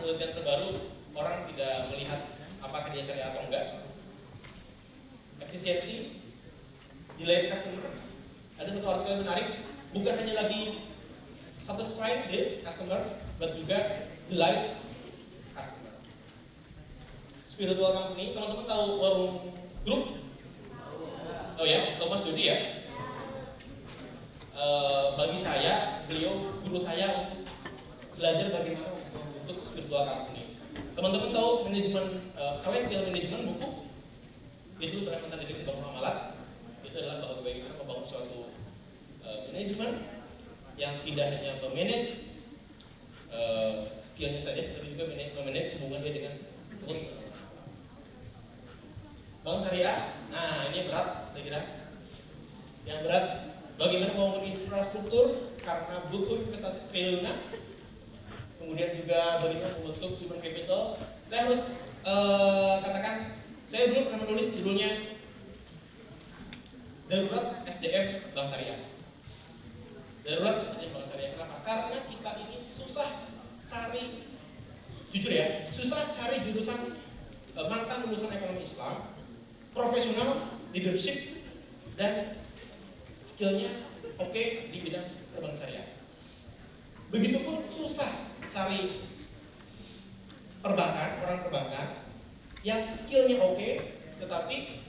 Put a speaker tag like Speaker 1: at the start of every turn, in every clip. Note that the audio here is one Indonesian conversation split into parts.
Speaker 1: penelitian terbaru orang tidak melihat apakah dia syariah atau enggak. Efisiensi, delight customer. Ada satu artikel yang menarik, bukan hanya lagi satisfy the customer, but juga delight customer. Spiritual company, teman-teman tahu warung grup? Oh ya, Thomas Jody ya. Bagi saya, beliau guru saya untuk belajar bagaimana untuk spiritual company. Teman-teman tahu manajemen Celestial Management buku? Itu seorang mantan direksi Bank Muamalat. Itu adalah bagaimana membangun suatu manajemen yang tidak hanya memanage skillnya saja, tapi juga memanage hubungan dia dengan terus. Bank syariah, nah ini berat saya kira. Yang berat, bagaimana membangun infrastruktur karena butuh investasi triliunan. Kemudian juga bagaimana membentuk human capital. Saya harus katakan, saya dulu pernah menulis judulnya Darurat SDM Bank Syariah. Darurat SDM Bank Syariah. Kenapa? Karena kita ini susah cari, jujur ya, susah cari jurusan mantan lulusan ekonomi Islam, profesional, leadership, dan skillnya oke di bidang bank syariah. Begitupun susah cari perbankan, orang perbankan yang skillnya oke, tetapi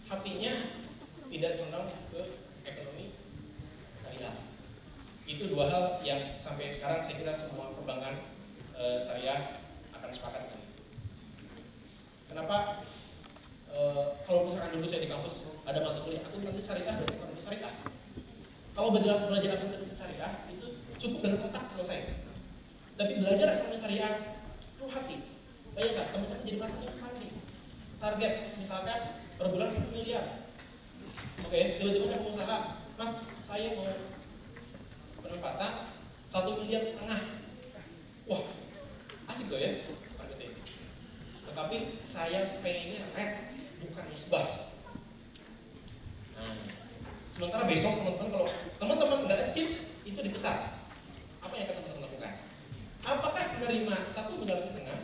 Speaker 1: hatinya tidak condong ke ekonomi syariah. Itu dua hal yang sampai sekarang saya kira semua perbankan syariah akan sepakat. Kenapa? Kalau misalkan dulu saya di kampus ada mata kuliah akuntansi syariah dan ekonomi syariah. Kalau belajar akuntansi syariah itu cukup dengan otak selesai. Tapi belajar ekonomi syariah perlu hati. Bayangkan teman-teman jadi marketing funding. Target misalkan per bulan 1 miliar. Oke, tiba-tiba ada pengusaha, Mas, saya mau penempatan 1,5 miliar. Wah, asik tuh ya marketing. Tetapi saya pengennya red, bukan isbah. Nah, sementara besok teman-teman kalau teman-teman nggak achieve itu dipecat. Apa yang akan teman-teman lakukan? Apakah menerima 1,5 miliar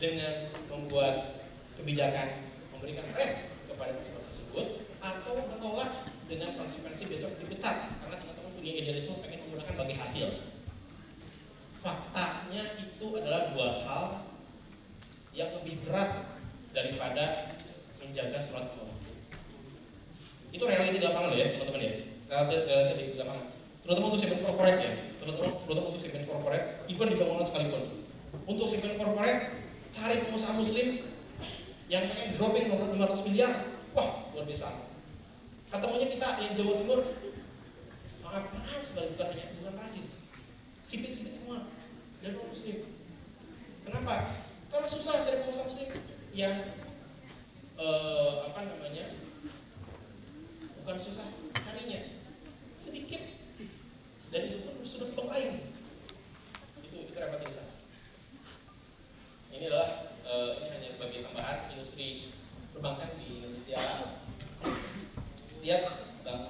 Speaker 1: dengan membuat kebijakan memberikan red kepada peserta tersebut, atau menolak dengan konsekuensi besok dipecat karena teman-teman punya idealisme pengen menggunakan bagi hasil? Faktanya itu adalah dua hal yang lebih berat daripada menjaga sholat lima waktu. Itu realiti di lapangan loh ya teman-teman ya. Realiti di lapangan. Terutama untuk segmen corporate ya, teman-teman. Terutama untuk segmen corporate, even di bangunan sekalipun. Untuk segmen corporate, cari pengusaha muslim yang pengen dropping 500 miliar, wah luar biasa. Ketemunya kita yang Jawa Timur, maaf sekali, bukan rasis, sipit-sipit semua dan non muslim. Kenapa? Karena susah cari pengusaha muslim yang bukan susah carinya, sedikit, dan itu pun sudut bank lain. Itu repot di sana. Ini adalah ini hanya sebagai tambahan industri perbankan di Indonesia. Lihat bang,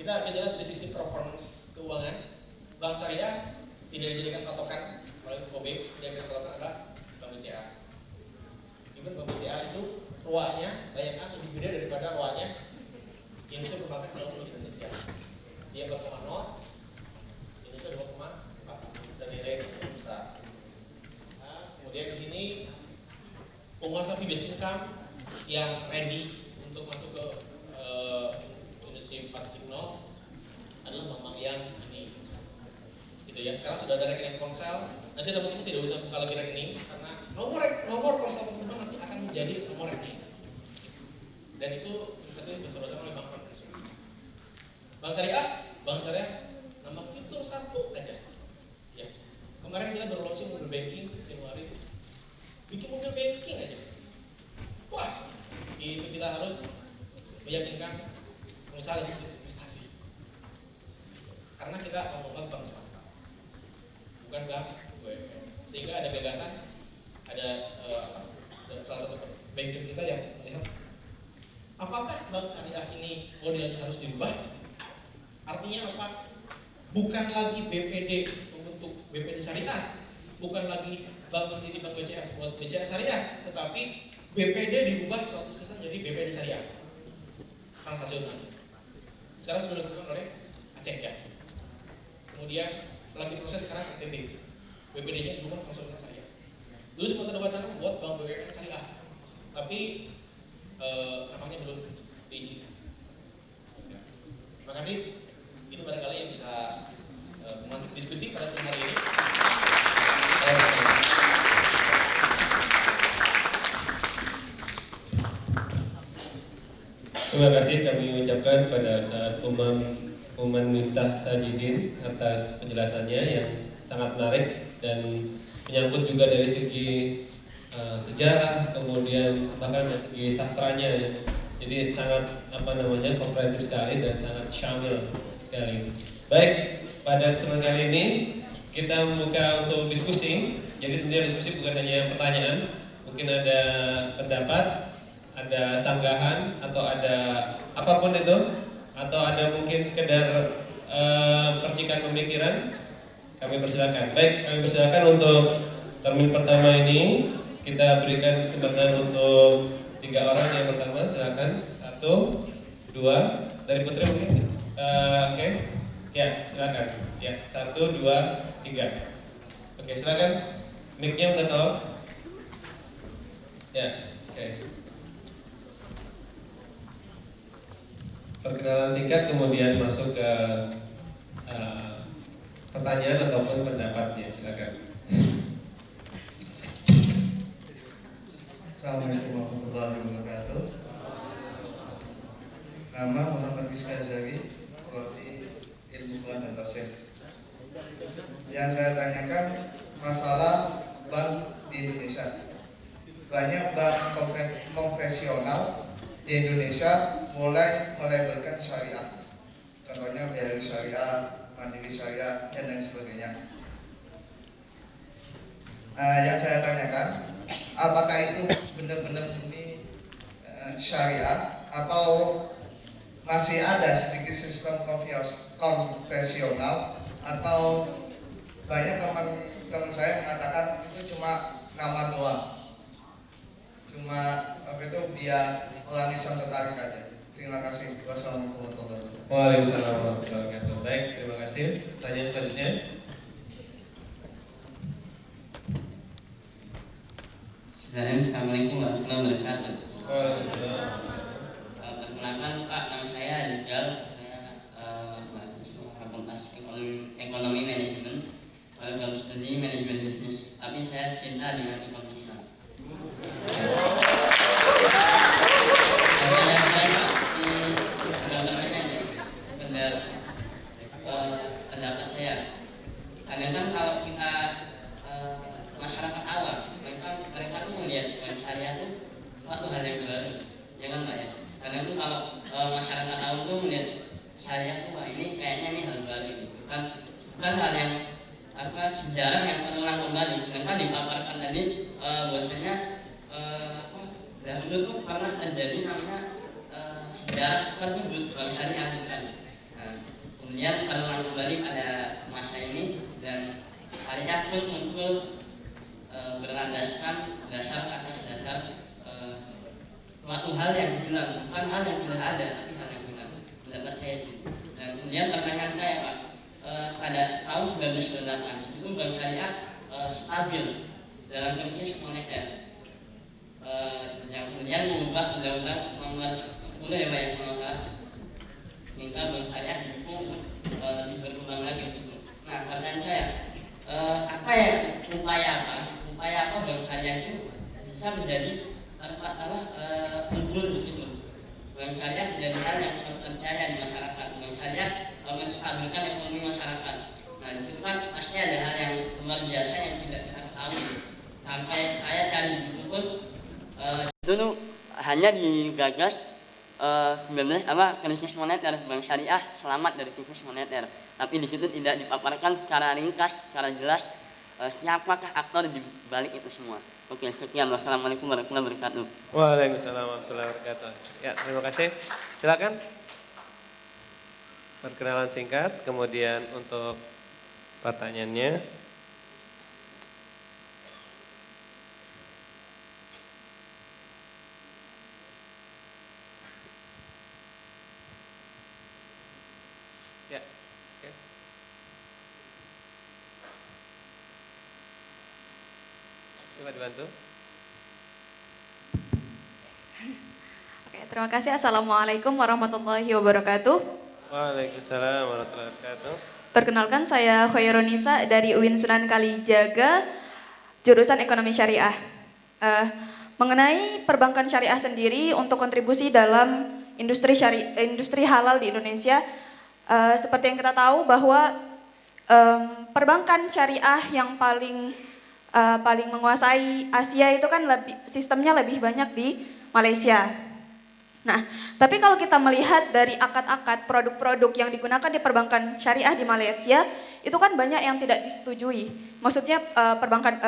Speaker 1: kita lihat dari sisi performance keuangan, bank syariah tidak dijadikan patokan oleh UKB, yang kita patokan adalah bank BCA. Even bank BCA itu ROA-nya bayangkan lebih gede daripada ROA-nya industri perbankan seluruh Indonesia. Dia 4,0, Indonesia 2,41 dan lain-lain yang besar. Nah, kemudian di sini penguasa fee based income yang ready untuk masuk ke industri 4.0 adalah bank-bank yang ini, gitu ya. Sekarang sudah ada rekening ponsel. Nanti teman-teman tidak usah buka lagi rekening karena nomor ponsel teman-teman nanti akan menjadi nomor rekening. Dan itu investasi bersama-sama oleh bank konvensional. Bank syariah nambah fitur satu aja. Ya. Kemarin kita baru launching mobile banking Januari. Bikin mobile banking aja. Wah, itu kita harus meyakinkan pengusaha harus investasi. Karena kita ngomong bank swasta, bukan bank BUMN. Sehingga ada gagasan, ada salah satu banker kita yang melihat apakah bank syariah ini modelnya harus dirubah? Artinya apa? Bukan lagi BPD membentuk BPD syariah, bukan lagi bank mandiri, bank BCA buat BCA syariah, tetapi BPD diubah 100% jadi BPD syariah. Transaksi otomatis. Sekarang sudah dilakukan oleh Aceh ya. Kemudian lagi proses sekarang KTB. BPD-nya diubah transaksi syariah. Dulu sempat ada wacana buat bank BUMN syariah, tapi nampaknya belum diizinkan. Terima kasih. Itu barangkali yang bisa memantik diskusi pada siang hari ini.
Speaker 2: Terima kasih kami ucapkan pada saat Uman Miftah Sajidin atas penjelasannya yang sangat menarik dan menyangkut juga dari segi sejarah, kemudian bahkan dari segi sastranya ya. Jadi sangat komprehensif sekali dan sangat syamil sekali. Baik, pada kesempatan kali ini kita membuka untuk diskusi. Jadi tentunya diskusi bukan hanya pertanyaan, mungkin ada pendapat, ada sanggahan atau ada apapun itu, atau ada mungkin sekedar percikan pemikiran, kami persilakan. Baik, kami persilakan untuk termin pertama ini kita berikan kesempatan untuk 3 orang yang pertama, silakan. 1, 2, dari Putri mungkin. Oke. Ya, silakan. Ya, 1, 2, 3. Oke, silakan. Mic-nya minta tolong. Ya, oke. Perkenalan singkat kemudian masuk ke pertanyaan ataupun pendapatnya, silakan.
Speaker 3: Assalamualaikum warahmatullahi wabarakatuh. Nama Muhammad Rizka Zari, prodi Ilmu Quran dan Tafsir. Yang saya tanyakan masalah bank di Indonesia. Banyak bank konvensional di Indonesia mulai melabelkan syariah. Contohnya BRI Syariah, Mandiri Syariah, dan lain sebagainya. Yang saya tanyakan, apakah itu benar-benar murni syariah atau masih ada sedikit sistem konvensional, atau banyak teman-teman saya mengatakan itu cuma nama doang, cuma biar orang bisa tertarik aja. Terima kasih. Wassalamualaikum warahmatullahi wabarakatuh.
Speaker 2: Waalaikumsalam warahmatullahi wabarakatuh. Baik, terima kasih. Pertanyaan selanjutnya.
Speaker 4: Assalamualaikum warahmatullahi wabarakatuh.
Speaker 2: Waalaikumsalam.
Speaker 4: Perkenalkan Pak, nama saya Rizal. Saya mahasiswa Fakultas Ekonomi Manajemen, program studi Manajemen Bisnis. Tapi saya cinta dengan ekonomi Islam. Pertanyaan saya pendapat saya. Kadang-kadang kalau kita masyarakat awam, mereka tuh melihat syariah itu suatu hal yang baru, ya kan Pak ya? Karena itu kalau masyarakat awam tuh melihat syariah tuh, wah ini kayaknya nih hal baru, bukan hal yang sejarah yang terulang kembali. Dengan dipaparkan tadi bahwasanya dahulu tuh pernah terjadi namanya sejarah tersebut dalam syariah bukan. Kemudian terulang kembali pada masa ini dan syariah pun muncul berlandaskan dasar atas dasar suatu hal yang hilang, bukan hal yang tidak ada, tapi hal yang hilang. Pendapat saya itu. Dan kemudian pertanyaan saya Pak, pada tahun 1998 itu bank syariah stabil dalam krisis moneter, yang kemudian mengubah undang-undang nomor 10 ya Pak yang menolak, minta bank syariah didukung lebih berkembang lagi gitu. Nah pertanyaan saya, apa ya upaya apa bank syariah itu bisa menjadi unggul di situ. Bank syariah menjadi hal yang terpercaya di masyarakat. Bank syariah menstabilkan ekonomi masyarakat. Nah itu kan pasti ada hal yang luar biasa yang tidak kita ketahui. Sampai saya cari buku pun dulu hanya digagas 19 krisis moneter, bank syariah selamat dari krisis moneter. Tapi di situ tidak dipaparkan secara ringkas, secara jelas siapakah aktor di balik itu semua. Oke, sekian. Wassalamualaikum warahmatullahi wabarakatuh.
Speaker 2: Waalaikumsalam warahmatullahi wabarakatuh. Ya, terima kasih. Silakan. Perkenalan singkat, kemudian untuk pertanyaannya. Coba dibantu.
Speaker 5: Oke, terima kasih. Assalamualaikum warahmatullahi wabarakatuh.
Speaker 2: Waalaikumsalam warahmatullahi wabarakatuh.
Speaker 5: Perkenalkan, saya Khoirunisa dari UIN Sunan Kalijaga, jurusan Ekonomi Syariah. Mengenai perbankan syariah sendiri untuk kontribusi dalam industri halal di Indonesia, seperti yang kita tahu bahwa perbankan syariah yang paling menguasai Asia itu kan sistemnya lebih banyak di Malaysia. Nah, tapi kalau kita melihat dari akad-akad produk-produk yang digunakan di perbankan syariah di Malaysia, itu kan banyak yang tidak disetujui. Maksudnya perbankan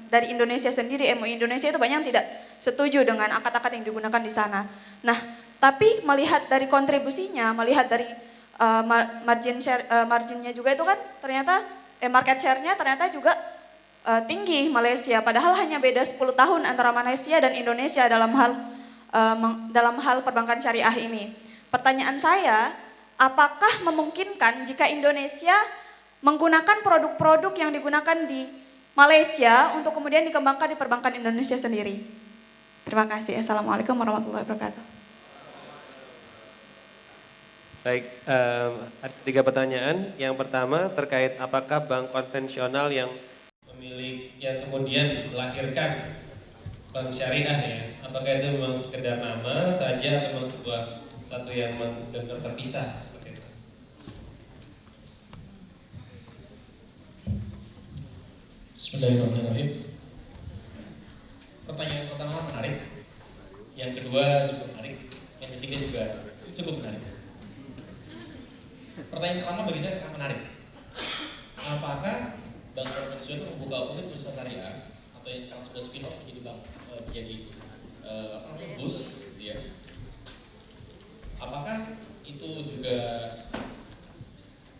Speaker 5: dari Indonesia sendiri, MUI Indonesia itu banyak yang tidak setuju dengan akad-akad yang digunakan di sana. Nah, tapi melihat dari kontribusinya, melihat dari marginnya juga itu kan ternyata market share-nya ternyata juga tinggi Malaysia. Padahal hanya beda 10 tahun antara Malaysia dan Indonesia dalam hal perbankan syariah ini. Pertanyaan saya, apakah memungkinkan jika Indonesia menggunakan produk-produk yang digunakan di Malaysia untuk kemudian dikembangkan di perbankan Indonesia sendiri? Terima kasih. Assalamualaikum warahmatullahi wabarakatuh.
Speaker 2: Baik, ada 3 pertanyaan. Yang pertama terkait apakah bank konvensional yang kemudian melahirkan bank syariah ya, apakah itu memang sekedar nama saja atau memang satu yang benar-benar terpisah seperti itu?
Speaker 1: Bismillahirrahmanirrahim. Pertanyaan pertama menarik, yang kedua juga menarik, yang ketiga juga cukup menarik. Pertanyaan pertama bagi saya sangat menarik. Apakah bank konvensional itu membuka unit usaha syariah atau yang sekarang sudah spin off menjadi bank, menjadi BUS, gitu ya? Apakah itu juga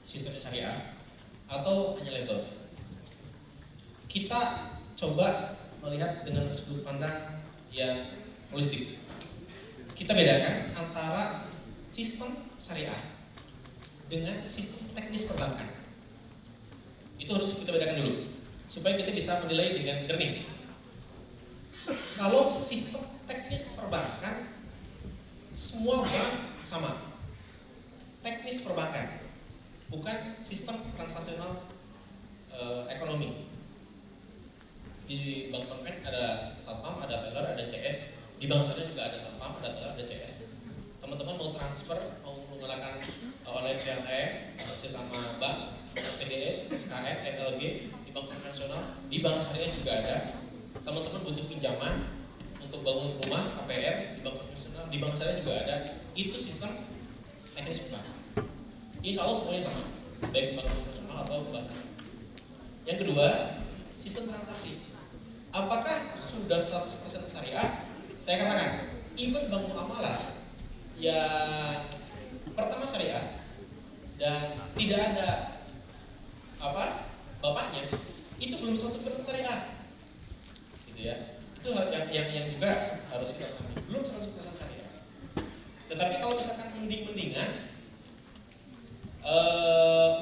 Speaker 1: sistem syariah atau hanya label? Kita coba melihat dengan sudut pandang yang holistik. Kita bedakan antara sistem syariah dengan sistem teknis perbankan. Itu harus kita bedakan dulu supaya kita bisa menilai dengan jernih. Kalau sistem teknis perbankan, semua bank sama. Teknis perbankan, bukan sistem transaksional ekonomi. Di bank konven ada satpam, ada teller, ada CS. Di bank syariah juga ada satpam, ada teller, ada CS. Teman-teman mau transfer, mau menggunakan online ATM sesama bank, TGS, SKN, LG, di bank konvensional, di bank syariah juga ada. Teman-teman butuh pinjaman untuk bangun rumah, KPR, di bank konvensional, di bank syariah juga ada. Itu sistem teknis perbankan. Insya Allah semuanya sama, baik bank konvensional atau bank syariah. Yang kedua, sistem transaksi. Apakah sudah 100% syariah? Saya katakan, even bank muamalah yang pertama syariah dan tidak ada bapaknya, itu belum 100% syariah, gitu ya. Itu yang juga harus kita pahami, belum 100% syariah. Tetapi kalau misalkan mending-mendingan,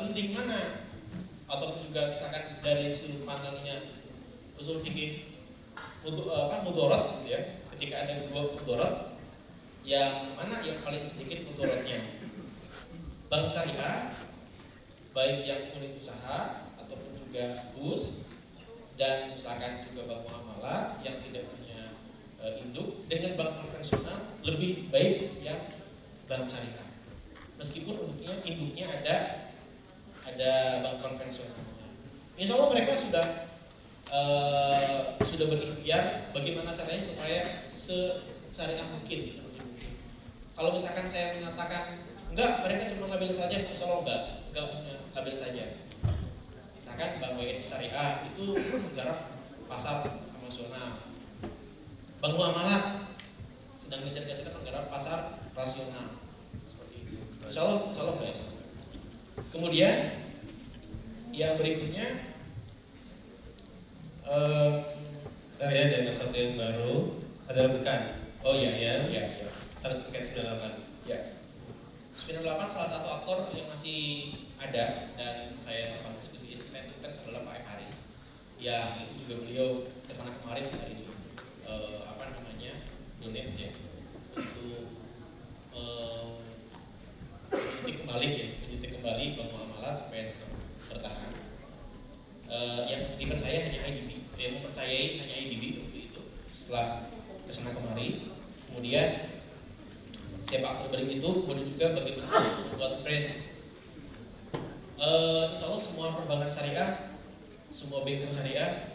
Speaker 1: mending mana? Atau juga misalkan dari sudut pandangnya usul fikih mudorot, gitu ya. Ketika ada 2 mudorot, yang mana yang paling sedikit mudorotnya? Bank syariah, baik yang unit usaha ataupun juga BUS, dan misalkan juga bank muamalah yang tidak punya induk, dengan bank konvensional lebih baik yang bank syariah. Meskipun induknya ada bank konvensionalnya. Insya Allah mereka sudah berikhtiar bagaimana caranya supaya sesyariah mungkin, bisa lebih mungkin. Kalau misalkan saya mengatakan enggak, mereka cuma label saja, insya Allah enggak label saja. Misalkan bank BNI syariah itu menggarap pasar konvensional, bank muamalah sedang dicari-cari menggarap pasar rasional, seperti itu. Insya Allah enggak ya. Kemudian yang berikutnya,
Speaker 2: saya ada satu yang baru, adalah bukan.
Speaker 1: Oh iya.
Speaker 2: Terkait 98.
Speaker 1: Ya. 98 salah satu aktor yang masih ada dan saya sempat diskusi intens adalah Pak M. Haris. Ya itu juga beliau kesana kemarin cari donate ya untuk menyuntik kembali bank muamalat supaya tetap bertahan. Yang dipercaya hanya IDB, yang mempercayai hanya IDB waktu itu setelah kesana kemari. Kemudian siapa aktor balik itu, kemudian juga bagaimana membuat brand. Insya Allah semua perbankan syariah, semua banking syariah